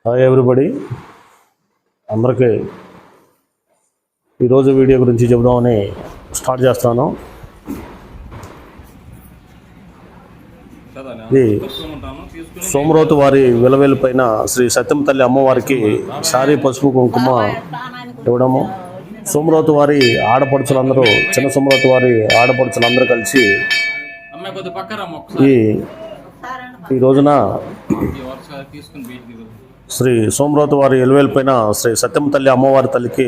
Hi everybody, అందరికీ ఈరోజు video గురించి చెబుదామని స్టార్ట్ చేస్తాను. ఇది సోమరోతు వారి విలవేలు పైన శ్రీ సత్యం తల్లి అమ్మవారికి శారీ పసుపు కుంకుమ ఇవ్వడము. సోమరోతు వారి ఆడపడుచులందరూ, చిన్న సోమరోతు వారి ఆడపడుచులందరూ కలిసి ఈ రోజున శ్రీ సోమరోతు వారి ఎలువేలు పైన శ్రీ సత్యం తల్లి అమ్మవారి తల్లికి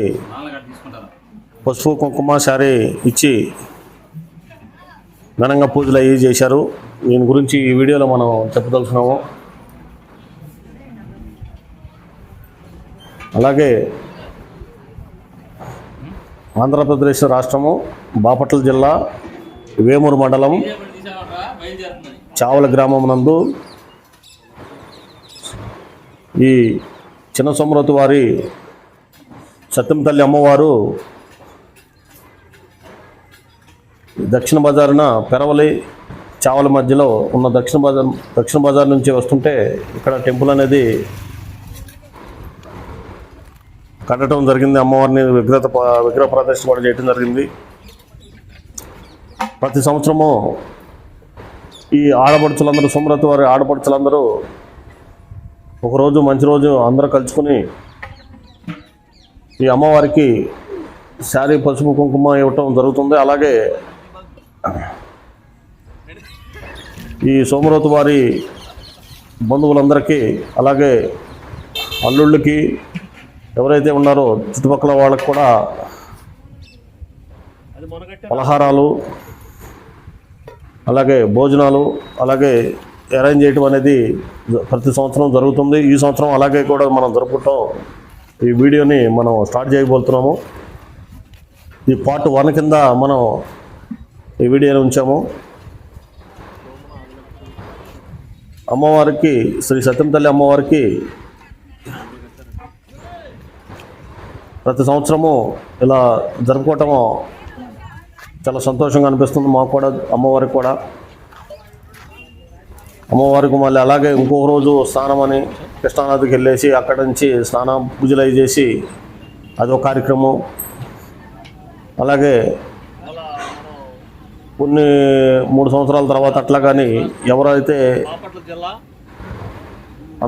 పసుపు కుంకుమ శారీ ఇచ్చి ఘనంగా పూజలు అయ్యి చేశారు. దీని గురించి ఈ వీడియోలో మనం చెప్పదలుచున్నాము. అలాగే ఆంధ్రప్రదేశ్ రాష్ట్రము బాపట్ల జిల్లా వేమూరు మండలం చావల గ్రామం నందు ఈ చిన్న సోమరోతు వారి సత్యం తల్లి అమ్మవారు దక్షిణ బజారున పెరవలి చావల మధ్యలో ఉన్న దక్షిణ బజార్ నుంచి వస్తుంటే ఇక్కడ టెంపుల్ అనేది కట్టడం జరిగింది. అమ్మవారిని విగ్రహ ప్రదర్శన కూడా చేయడం జరిగింది. ప్రతి సంవత్సరము ఈ ఆడపడుచులందరూ, సోమరోతు వారి ఆడపడుచులందరూ ఒకరోజు మంచి రోజు అందరూ కలుసుకుని ఈ అమ్మవారికి శారీ పసుపు కుంకుమ ఇవ్వటం జరుగుతుంది. అలాగే ఈ సోమరోతు వారి బంధువులందరికీ, అలాగే అల్లుళ్ళకి, ఎవరైతే ఉన్నారో చుట్టుపక్కల వాళ్ళకి కూడా పలహారాలు, అలాగే భోజనాలు, అలాగే అరేంజ్ చేయటం అనేది ప్రతి సంవత్సరం జరుగుతుంది. ఈ సంవత్సరం అలాగే కూడా మనం జరుపుకుంటాం. ఈ వీడియోని మనం స్టార్ట్ చేయబోతున్నాము. ఈ పార్ట్ 1 కింద మనం ఈ వీడియోని ఉంచాము. అమ్మవారికి, శ్రీ సత్యం తల్లి అమ్మవారికి ప్రతి సంవత్సరము ఇలా జరుపుకోవటం చాలా సంతోషంగా అనిపిస్తుంది మాకు కూడా, అమ్మవారికి కూడా. అమ్మవారికి మళ్ళీ అలాగే ఇంకొక రోజు స్నానం అని కృష్ణానదికి వెళ్ళేసి అక్కడి నుంచి స్నానం పూజలు అవి చేసి అదొక కార్యక్రమం. అలాగే కొన్ని 3 సంవత్సరాల తర్వాత అట్లా కానీ ఎవరైతే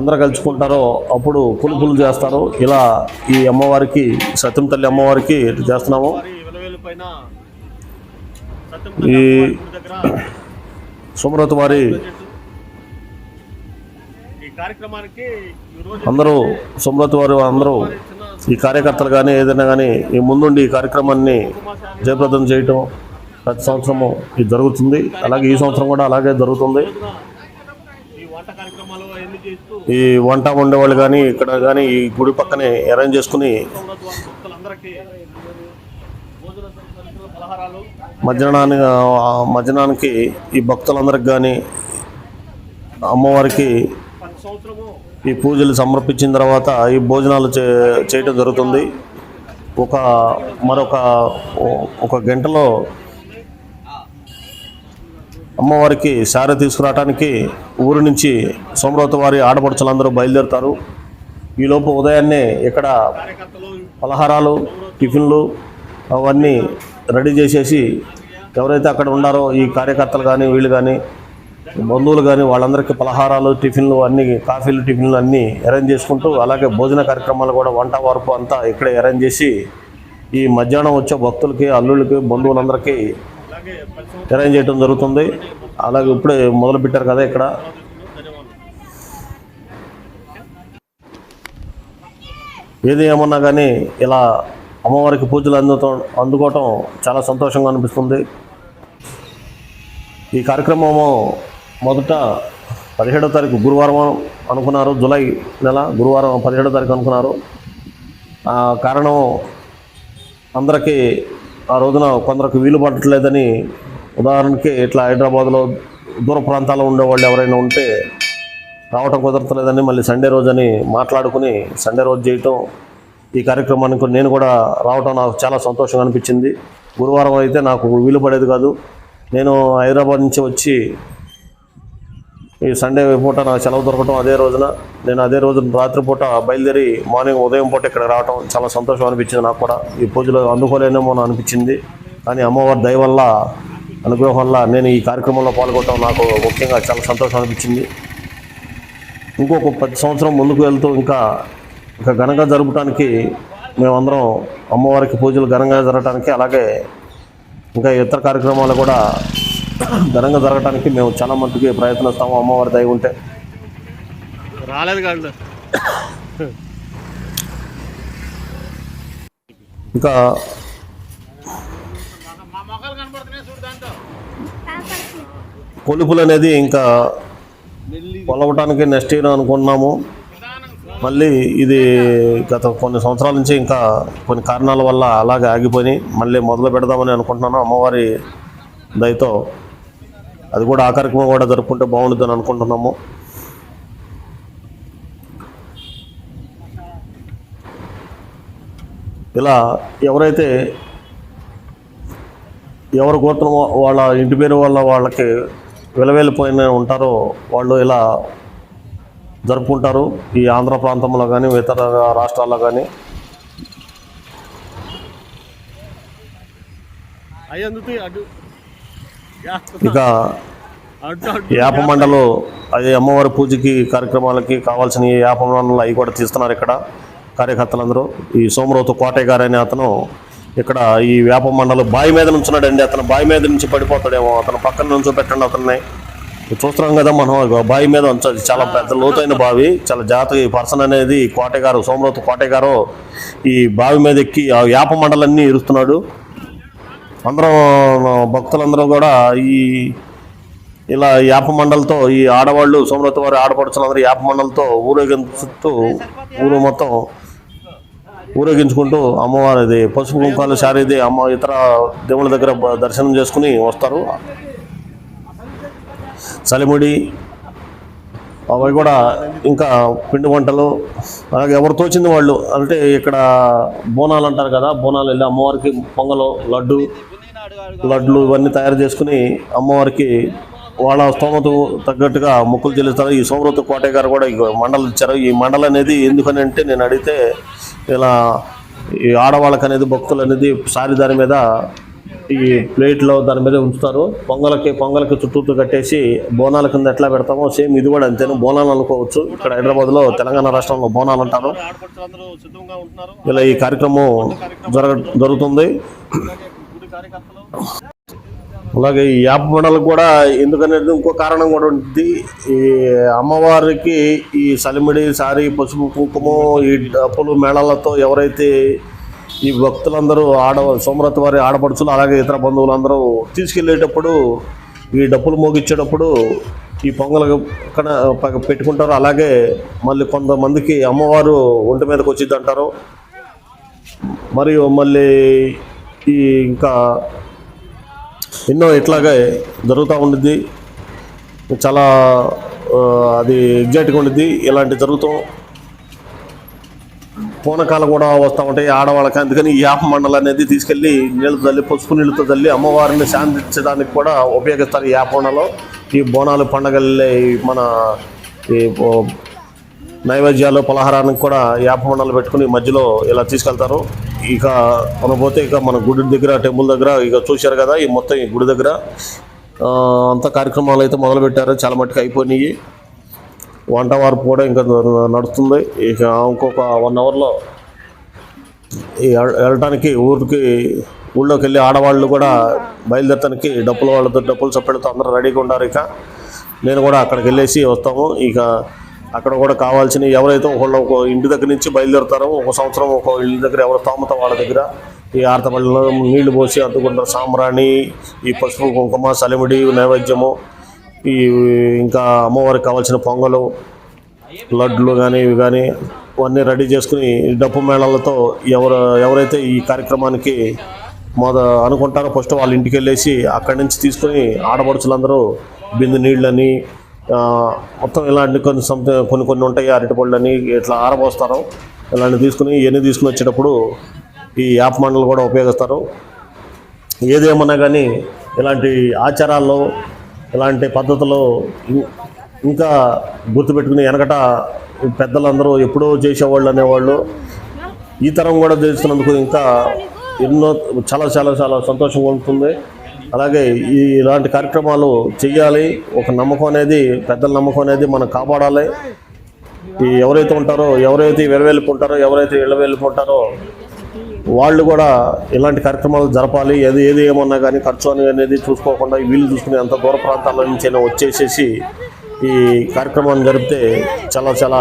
అందరూ కలుసుకుంటారో అప్పుడు పులుపులు చేస్తారు. ఇలా ఈ అమ్మవారికి, సత్యం తల్లి అమ్మవారికి చేస్తున్నాము. ఈ సోమరోతు వారి అందరూ, సోమరోతు వారు అందరూ, ఈ కార్యకర్తలు కానీ ఏదైనా కానీ ఈ ముందుండి ఈ కార్యక్రమాన్ని జయప్రదం చేయటం ప్రతి సంవత్సరము ఇది జరుగుతుంది. అలాగే ఈ సంవత్సరం కూడా అలాగే జరుగుతుంది. ఈ వంట వండేవాళ్ళు కానీ ఇక్కడ కానీ ఈ గుడి పక్కనే అరేంజ్ చేసుకుని మధ్యాహ్నానికి ఈ భక్తులందరికి కానీ అమ్మవారికి ఈ పూజలు సమర్పించిన తర్వాత ఈ భోజనాలు చేయటం జరుగుతుంది. ఒక గంటలో అమ్మవారికి శారీ తీసుకురావడానికి ఊరి నుంచి సోమరోతు వారి ఆడపడుచులందరూ బయలుదేరుతారు. ఈలోపు ఉదయాన్నే ఇక్కడ పలహారాలు, టిఫిన్లు అవన్నీ రెడీ చేసేసి ఎవరైతే అక్కడ ఉన్నారో ఈ కార్యకర్తలు కానీ, వీళ్ళు కానీ, బంధువులు కానీ వాళ్ళందరికీ పలహారాలు, టిఫిన్లు అన్నీ, కాఫీలు, టిఫిన్లు అన్నీ అరేంజ్ చేసుకుంటూ, అలాగే భోజన కార్యక్రమాలు కూడా వంట వరకు అంతా ఇక్కడే అరేంజ్ చేసి ఈ మధ్యాహ్నం వచ్చే భక్తులకి, అల్లుళ్ళకి, బంధువులందరికీ అరేంజ్ చేయడం జరుగుతుంది. అలాగే ఇప్పుడే మొదలుపెట్టారు కదా ఇక్కడ. ఏది ఏమన్నా కానీ ఇలా అమ్మవారికి పూజలు అందుకోవటం చాలా సంతోషంగా అనిపిస్తుంది. ఈ కార్యక్రమము మొదట 17వ తారీఖు గురువారం అనుకున్నారు. జూలై నెల గురువారం 17వ తారీఖు అనుకున్నారు. కారణం అందరికీ ఆ రోజున కొందరికి వీలు పడట్లేదని, ఉదాహరణకి ఇట్లా హైదరాబాద్లో దూర ప్రాంతాల్లో ఉండేవాళ్ళు ఎవరైనా ఉంటే రావటం కుదరట్లేదని మళ్ళీ సండే రోజని మాట్లాడుకుని సండే రోజు చేయటం. ఈ కార్యక్రమానికి నేను కూడా రావటం నాకు చాలా సంతోషంగా అనిపించింది. గురువారం అయితే నాకు వీలు పడేది కాదు. నేను హైదరాబాద్ నుంచి వచ్చి ఈ సండే పూట నాకు సెలవు దొరకటం అదే రోజున నేను అదే రోజు రాత్రిపూట బయలుదేరి మార్నింగ్ ఉదయం పూట ఇక్కడ రావటం చాలా సంతోషం అనిపించింది. నాకు కూడా ఈ పూజలు అందుకోలేనేమో అని అనిపించింది. కానీ అమ్మవారి దయ వల్ల అనుగ్రహం వల్ల నేను ఈ కార్యక్రమంలో పాల్గొనడం నాకు ముఖ్యంగా చాలా సంతోషం అనిపించింది. ఇంకొక 10 సంవత్సరం ముందుకు వెళ్తూ ఇంకా ఘనంగా జరపడానికి మేమందరం అమ్మవారికి పూజలు ఘనంగా జరగడానికి అలాగే ఇంకా ఇతర కార్యక్రమాలు కూడా ఘనంగా జరగడానికి మేము చాలా మట్టుకి ప్రయత్నిస్తాము. అమ్మవారి దయ ఉంటే రాలేదు కాదు. ఇంకా కొలుపులు అనేది ఇంకా కొలవటానికి నెక్స్ట్ ఇయర్ అనుకుంటున్నాము. మళ్ళీ ఇది గత కొన్ని సంవత్సరాల నుంచి ఇంకా కొన్ని కారణాల వల్ల అలాగే ఆగిపోయి మళ్ళీ మొదలు పెడదామని అనుకుంటున్నాను. అమ్మవారి దయతో అది కూడా ఆ కార్యక్రమం కూడా జరుపుకుంటే బాగుంటుందని అనుకుంటున్నాము. ఇలా ఎవరైతే ఎవరు గోత్రం వాళ్ళ ఇంటి పేరు వల్ల వాళ్ళకి విలవేలిపోయిన ఉంటారో వాళ్ళు ఇలా జరుపుకుంటారు. ఈ ఆంధ్ర ప్రాంతంలో కానీ ఇతర రాష్ట్రాల్లో కానీ ఇక యాప మండలు అది అమ్మవారి పూజకి కార్యక్రమాలకి కావాల్సిన యాప మండలు అవి కూడా తీస్తున్నారు ఇక్కడ కార్యకర్తలందరూ. ఈ సోమరావు కోటయ్య గారు అనే అతను ఇక్కడ ఈ వేప మండలం బావి మీద నుంచున్నాడండి. అతను బావి మీద నుంచి పడిపోతాడేమో, అతను పక్కన నుంచి పెట్టండి. అతన్ని చూస్తున్నాం కదా మనం, బావి మీద ఉంచాలి. చాలా పెద్ద లోతైన బావి, చాలా జాగ్రత్తగా ఈ పర్సన్ అనేది కోటయ్య గారు, సోమరావు కోటయ్య గారు ఈ బావి మీద ఎక్కి ఆ వేప మండలన్నీ ఇరుస్తున్నాడు. అందరం భక్తులందరూ కూడా ఈ ఇలా యాప మండలతో ఈ ఆడవాళ్ళు సోమరావు వారి ఆడపడుచులందరూ యాప మండలతో ఊరేగించుతూ ఊరు మొత్తం ఊరేగించుకుంటూ అమ్మవారిది పసుపు కుంకాలు శారీది అమ్మ ఇతర దేవుళ్ళ దగ్గర దర్శనం చేసుకుని వస్తారు. చలిముడి అవి కూడా ఇంకా పిండి వంటలు అలాగే ఎవరు తోచింది వాళ్ళు, అంటే ఇక్కడ బోనాలు అంటారు కదా, బోనాలు వెళ్ళి అమ్మవారికి పొంగలు లడ్లు ఇవన్నీ తయారు చేసుకుని అమ్మవారికి వాళ్ళ స్తోమత తగ్గట్టుగా మొక్కులు చెల్లిస్తారు. ఈ సోమరావు కోటయ్య గారు కూడా ఈ మండలం ఇచ్చారు. ఈ మండలం అనేది ఎందుకని అంటే నేను అడిగితే ఇలా ఈ ఆడవాళ్ళకి అనేది భక్తులు అనేది సారి దాని మీద ఈ ప్లేట్లో దాని మీద ఉంచుతారు. పొంగలకి చుట్టూతో కట్టేసి బోనాల కింద ఎట్లా పెడతామో సేమ్ ఇది కూడా అంతేను. బోనాలు అనుకోవచ్చు. ఇక్కడ హైదరాబాద్లో తెలంగాణ రాష్ట్రంలో బోనాలు అంటారు. ఇలా ఈ కార్యక్రమం జరుగుతుంది. అలాగే ఈ యాప మండలకు కూడా ఎందుకనేది ఇంకో కారణం కూడా ఉంటుంది. ఈ అమ్మవారికి ఈ సలిమిడి సారీ పసుపు కుంకుమ ఈ డప్పులు మేళాలతో ఎవరైతే ఈ భక్తులందరూ సోమరావు వారి ఆడపడుచులు అలాగే ఇతర బంధువులందరూ తీసుకెళ్ళేటప్పుడు ఈ డప్పులు మోగించేటప్పుడు ఈ పొంగలు పెట్టుకుంటారు. అలాగే మళ్ళీ కొంతమందికి అమ్మవారు ఒంటి మీదకి వచ్చింది అంటారు. మరియు మళ్ళీ ఈ ఇంకా ఎన్నో ఇట్లాగే జరుగుతూ ఉండిద్ది. చాలా అది ఎగ్జైట్గా ఉండిద్ది. ఇలాంటి జరుగుతాం పూనకాలు కూడా వస్తూ ఉంటాయి ఆడవాళ్ళకి. అందుకని ఈ యాప మండలం అనేది తీసుకెళ్ళి నీళ్ళతో తల్లి పసుపు నీళ్ళతో తల్లి అమ్మవారిని శాంతించడానికి కూడా ఉపయోగిస్తారు. ఈ యాప మండలం ఈ బోనాలు పండగలే మన ఈ నైవేద్యాలు పలహారానికి కూడా యాప మండలు పెట్టుకుని మధ్యలో ఇలా తీసుకెళ్తారు. ఇక మనం పోతే ఇక మన గుడి దగ్గర టెంపుల్ దగ్గర ఇక చూశారు కదా, ఈ మొత్తం ఈ గుడి దగ్గర అంత కార్యక్రమాలు అయితే మొదలుపెట్టారు. చాలా మట్టుకు అయిపోయినాయి. వంట వార్పు కూడా ఇంకా నడుస్తుంది. ఇక ఇంకొక 1 అవర్లో వెళ్ళటానికి ఊళ్ళోకి వెళ్ళి ఆడవాళ్ళు కూడా బయలుదేరటానికి డప్పులు చప్పలతో అందరూ రెడీగా ఉన్నారు. ఇక నేను కూడా అక్కడికి వెళ్ళేసి వస్తాము. ఇక అక్కడ కూడా కావాల్సిన ఎవరైతే ఒక ఇంటి దగ్గర నుంచి బయలుదేరుతారో ఒక సంవత్సరం ఒక ఇంటి దగ్గర ఎవరు తాముతో వాళ్ళ దగ్గర ఈ ఆర్తపల్లిలో నీళ్లు పోసి అద్దుకుంటారు. సాంబ్రాణి ఈ పసుపు కుంకుమ సలిమిడి నైవేద్యము ఈ ఇంకా అమ్మవారికి కావాల్సిన పొంగలు లడ్లు కానీ ఇవి కానీ ఇవన్నీ రెడీ చేసుకుని డప్పు మేళాలతో ఎవరైతే ఈ కార్యక్రమానికి అనుకుంటారో ఫస్ట్ వాళ్ళ ఇంటికి వెళ్ళేసి అక్కడి నుంచి తీసుకొని ఆడపడుచులందరూ బిందు నీళ్ళని మొత్తం ఇలాంటి కొన్ని ఉంటాయి. అరటిపళ్ళని ఇట్లా ఆరబోస్తారు. ఇలాంటివి తీసుకుని ఇవన్నీ తీసుకుని వచ్చేటప్పుడు ఈ యాప్ మండలు కూడా ఉపయోగిస్తారు. ఏదేమన్నా కానీ ఇలాంటి ఆచారాల్లో ఇలాంటి పద్ధతులు ఇంకా గుర్తుపెట్టుకుని వెనకట పెద్దలందరూ ఎప్పుడో చేసేవాళ్ళు అనేవాళ్ళు. ఈ తరం కూడా తెలుస్తున్నందుకు ఇంకా ఎన్నో చాలా చాలా చాలా సంతోషంగా ఉంటుంది. అలాగే ఇలాంటి కార్యక్రమాలు చెయ్యాలి. ఒక నమ్మకం అనేది, పెద్దల నమ్మకం అనేది మనం కాపాడాలి. ఎవరైతే ఉంటారో, ఎవరైతే వెళ్ళిపోంటారో, ఎవరైతే వెళ్ళిపోంటారో వాళ్ళు కూడా ఇలాంటి కార్యక్రమాలు జరపాలి. ఏది ఏమన్నా కానీ ఖర్చు అనేది చూసుకోకుండా వీళ్ళు చూసుకుని అంత దూర ప్రాంతాల నుంచి అయినా వచ్చేసేసి ఈ కార్యక్రమాన్ని జరిపితే చాలా చాలా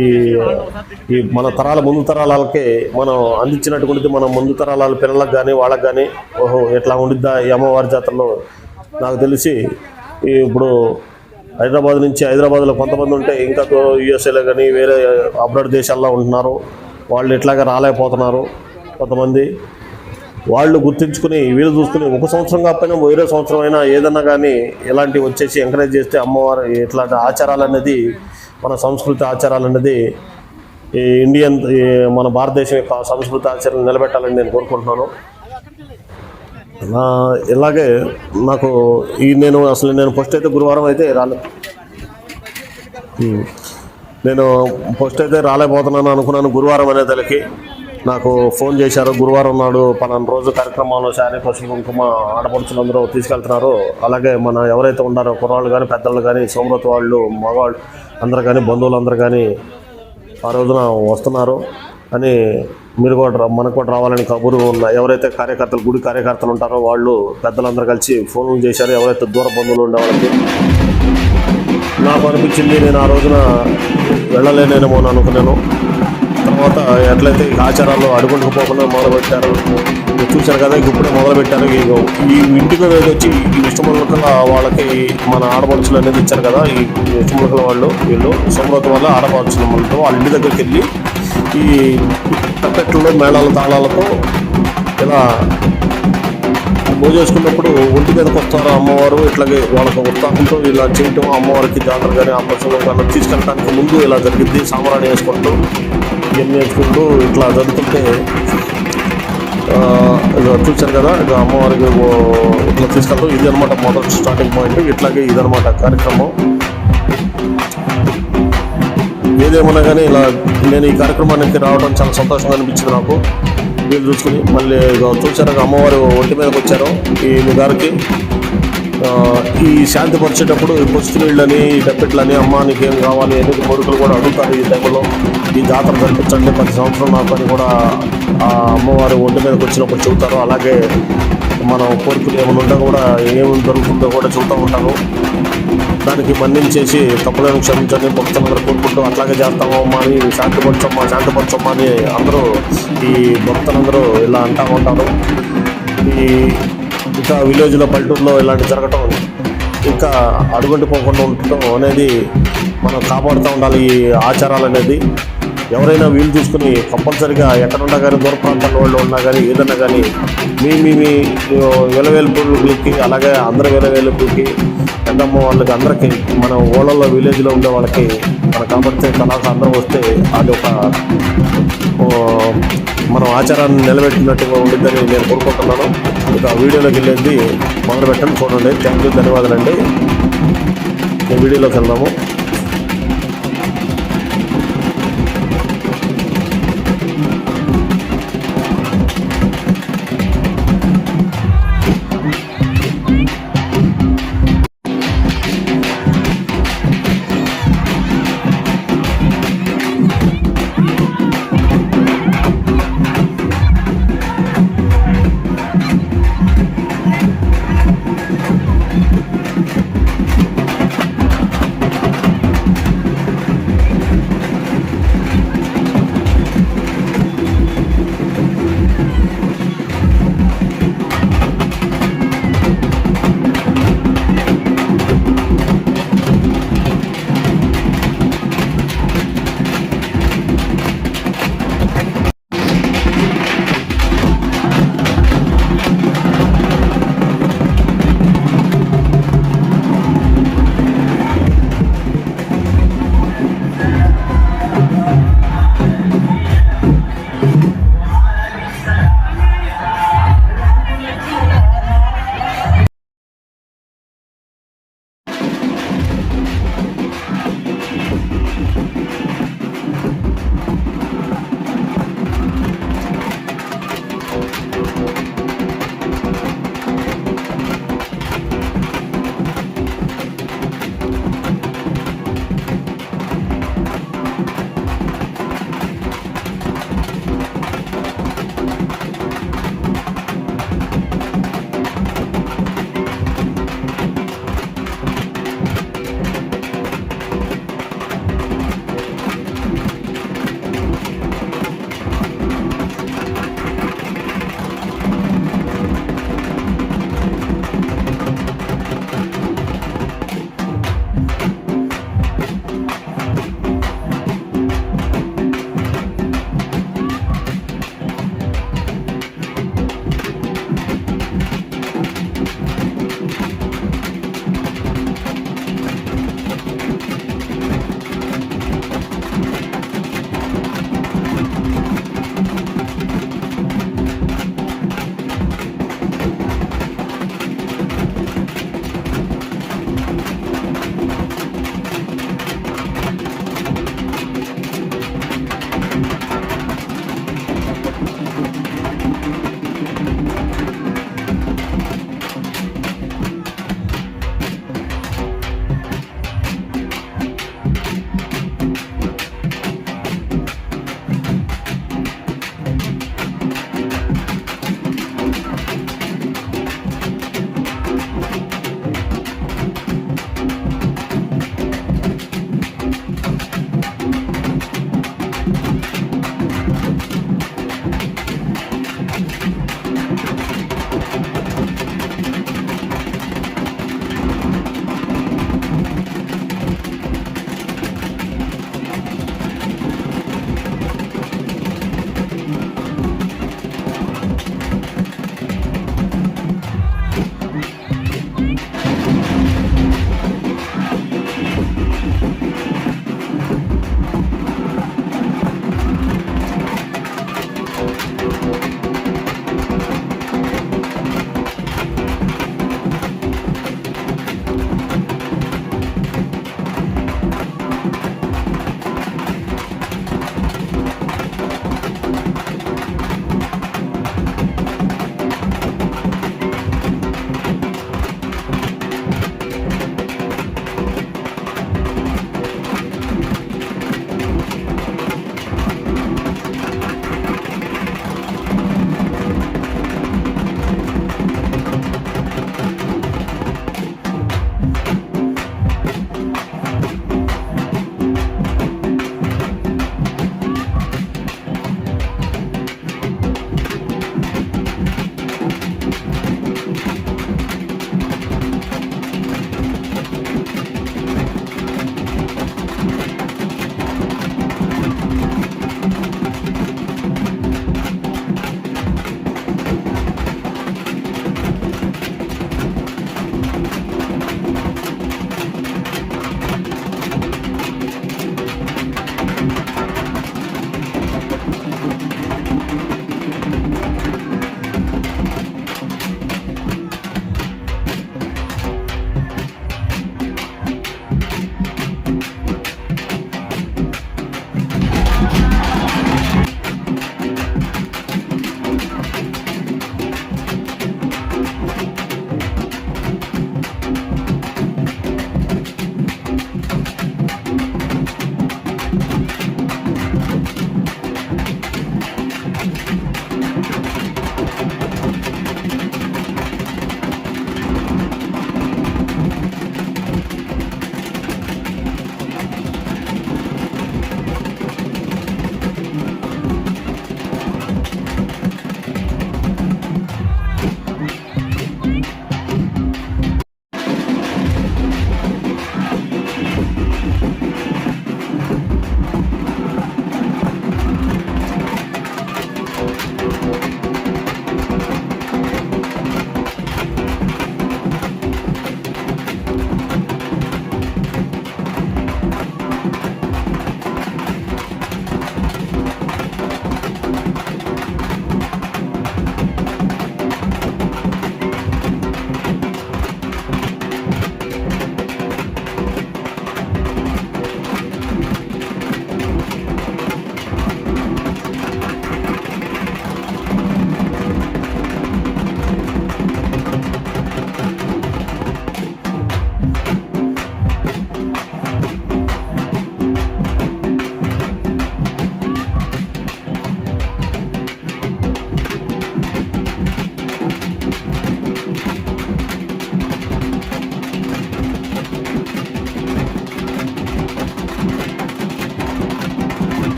ఈ మన ముందు తరాలకి మనం అందించినటువంటి మన ముందు తరాల పిల్లలకు కానీ వాళ్ళకి కానీ ఓహో ఎట్లా ఉండిద్దా ఈ అమ్మవారి జాతరలో. నాకు తెలిసి ఇప్పుడు హైదరాబాద్లో కొంతమంది ఉంటే ఇంకా యూఎస్ఏలో కానీ వేరే అబ్రాడ్ దేశాల్లో ఉంటున్నారు. వాళ్ళు ఇట్లాగా రాలేకపోతున్నారు. కొంతమంది వాళ్ళు గుర్తించుకుని వీళ్ళు చూసుకుని ఒక సంవత్సరం కాకపోయినా వేరే సంవత్సరం అయినా ఏదన్నా కానీ ఇలాంటివి వచ్చేసి ఎంకరేజ్ చేస్తే అమ్మవారు ఇట్లాంటి ఆచారాలు అనేది, మన సంస్కృతి ఆచారాలు అనేది మన భారతదేశం యొక్క సంస్కృతి ఆచారాలు నిలబెట్టాలని నేను కోరుకుంటున్నాను. ఇలాగే నాకు నేను ఫస్ట్ అయితే గురువారం అయితే నేను ఫస్ట్ అయితే రాలేకపోతున్నాను అనుకున్నాను. గురువారం అనే తలకి నాకు ఫోన్ చేశారు. గురువారం నాడు పలానా రోజు కార్యక్రమంలో శారీ పసుపు కుంకుమ ఆడపడుచులందరూ తీసుకెళ్తున్నారు. అలాగే మన ఎవరైతే ఉన్నారో కుర్రాళ్ళు కానీ పెద్దలు కానీ సోమరత వాళ్ళు మగవాళ్ళు అందరూ కానీ బంధువులందరూ కానీ ఆ రోజున వస్తున్నారు అని మీరు కూడా మనకు కూడా రావాలని కబురు ఎవరైతే గుడి కార్యకర్తలు ఉంటారో వాళ్ళు పెద్దలందరూ కలిసి ఫోన్లు చేశారు. ఎవరైతే దూర బంధువులు ఉండే వాళ్ళకి నాకు అనిపించింది నేను ఆ రోజున వెళ్ళలేనేమో అని అనుకున్నాను. తర్వాత ఎట్లయితే ఈ ఆచారాలు అడుగుంటుకుపోకుండా మొదలుపెట్టారు. చూశారు కదా, ఇప్పుడే మొదలుపెట్టారు. ఈ ఇంటికి వచ్చి ఈ ఇష్టములకల వాళ్ళకి మన ఆడపడుచులు అనేది ఇచ్చారు కదా, ఈ ఇష్టములకల వీళ్ళు సోమరత వల్ల ఆడపడుచుల వాళ్ళ ఇంటి దగ్గరికి వెళ్ళి ఈ తప్పెట్లలో మేళాల తాళాలతో ఇలా పూజ చేసుకున్నప్పుడు ఒంటి మీదకి వస్తారు అమ్మవారు. ఇట్లాగే వాళ్ళకు ఉత్సాహంతో ఇలా చేయటం, అమ్మవారికి జాతర కానీ ఆపరేషన్ కానీ తీసుకెళ్ళడానికి ముందు ఇలా జరిగింది. సాంబ్రాణి వేసుకుంటూ ఇవన్నీ వేసుకుంటూ ఇట్లా జరుగుతుంటే చూశారు కదా, ఇక అమ్మవారికి ఇట్లా తీసుకెళ్తాం. ఇది అనమాట మొదటి స్టార్టింగ్ పాయింట్. ఇట్లాగే ఇదనమాట కార్యక్రమం. ఏదేమన్నా కానీ ఇలా నేను ఈ కార్యక్రమానికి రావడం చాలా సంతోషంగా అనిపించింది నాకు. వీళ్ళు చూసుకుని మళ్ళీ చూసారు అమ్మవారు ఒంటి మీదకి వచ్చారు. ఈ గారికి ఈ శాంతి పరిచేటప్పుడు ఈ పసుపు నీళ్ళని, ఈ డప్పెట్లని, అమ్మ నీకేం కావాలి అనేది కోరికలు కూడా అడుగుతారు. ఈ టైంలో ఈ జాతర జరిపించండి 10 సంవత్సరం నాకు అని కూడా ఆ అమ్మవారు ఒంటి మీదకి వచ్చినప్పుడు చెబుతారు. అలాగే మనం కోరికలు ఏమైనా ఉంటే కూడా ఏమి దొరుకుతుందో కూడా చెబుతూ ఉంటారు. దానికి మన్నించేసి తప్పులను క్షమించండి భక్తులందరూ కోరుకుంటూ అట్లాగే చేస్తాము అమ్మా అని శాంతిపరచమ్మా అని అందరూ ఈ భక్తులందరూ ఇలా అంటూ ఉంటారు. ఇంకా విలేజ్లో పల్లెటూరులో ఇలాంటి జరగటం ఇంకా అడుగుండిపోకుండా ఉండటం అనేది మనం కాపాడుతూ ఉండాలి. ఈ ఆచారాలు అనేది ఎవరైనా వీలు చూసుకుని కంపల్సరీగా ఎక్కడున్నా కానీ దూర ప్రాంతాల వాళ్ళు ఉన్నా కానీ ఏదన్నా కానీ మీ వెలవేలుపులకి అలాగే అందరి వెలవేలుపులకి పెద్దమ్మ వాళ్ళకి అందరికీ మన ఊళ్ళల్లో విలేజ్లో ఉండే వాళ్ళకి మన కాబట్టి కళాకు అందరూ వస్తే అది ఒక మనం ఆచారాన్ని నిలబెట్టినట్టుగా ఉండిద్దని నేను కోరుకుంటున్నాను. ఇక వీడియోలోకి వెళ్ళేది మొదలు పెట్టండి, చూడండి. థ్యాంక్ యూ, ధన్యవాదాలండి. వీడియోలోకి వెళ్దాము.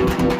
Thank you